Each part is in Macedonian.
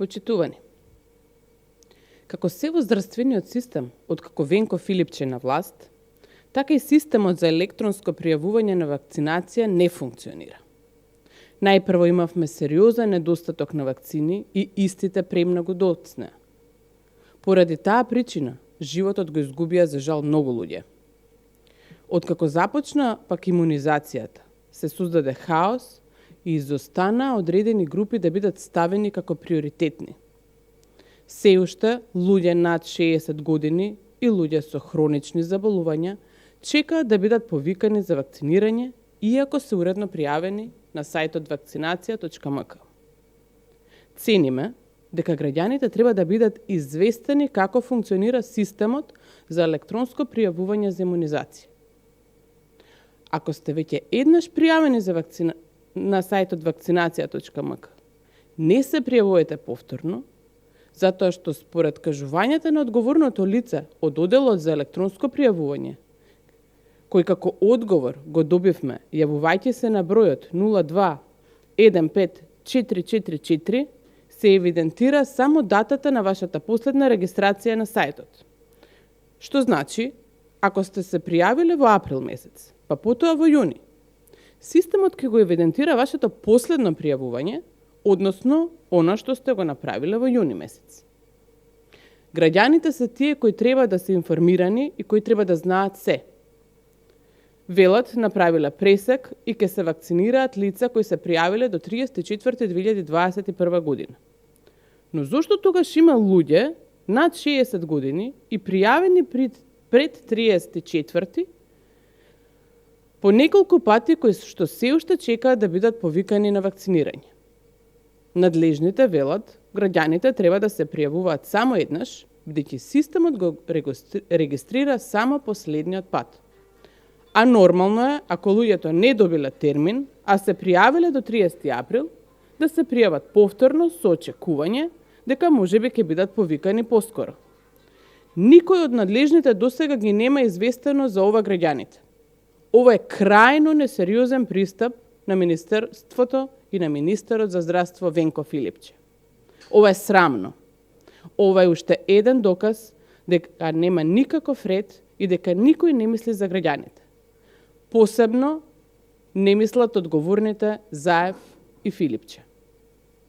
Почитувани. Како се во здравствениот систем, откако Венко Филипче на власт, така и системот за електронско пријавување на вакцинација не функционира. Најпрво имавме сериозен недостаток на вакцини и истите премногу доцнеа. Поради таа причина, животот го изгубија за жал многу луѓе. Откако започна пак имунизацијата, се создаде хаос и изостана одредени групи да бидат ставени како приоритетни. Се уште луѓе над 60 години и луѓе со хронични заболувања чекаат да бидат повикани за вакцинирање, иако се уредно пријавени на сајтот vakcinacija.mk. Цениме дека граѓаните треба да бидат известени како функционира системот за електронско пријавување за имунизација. Ако сте веќе еднаш пријавени за на сајтот vakcinacija.mk, не се пријавувате повторно, затоа што според кажувањата на одговорното лице од Оделот за електронско пријавување, кој како одговор го добивме јавувајќи се на бројот 02 15 444, се евидентира само датата на вашата последна регистрација на сајтот. Што значи, ако сте се пријавиле во април месец, па потоа во јуни, системот ќе го евидентира вашето последно пријавување, односно она што сте го направиле во јуни месец. Граѓаните се тие кои треба да се информирани и кои треба да знаат се. Велат направила пресек и ќе се вакцинираат лица кои се пријавиле до 34.2021 година. Но зошто тогаш има луѓе над 60 години и пријавени пред 34 по неколку пати кои што се уште чекаат да бидат повикани на вакцинирање? Надлежните велат, граѓаните треба да се пријавуваат само еднаш, бидејќи системот го регистрира само последниот пат. А нормално е, ако луѓето не добиле термин, а се пријавиле до 30 април, да се пријават повторно со очекување дека можеби ќе бидат повикани поскоро. Никој од надлежните досега ги нема известено за ова граѓаните. Ова е крајно несериозен пристап на Министерството и на Министерот за здравство Венко Филипче. Ова е срамно. Ова е уште еден доказ дека нема никаков ред и дека никој не мисли за граѓаните. Посебно не мислат одговорните Заев и Филипче.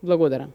Благодарам.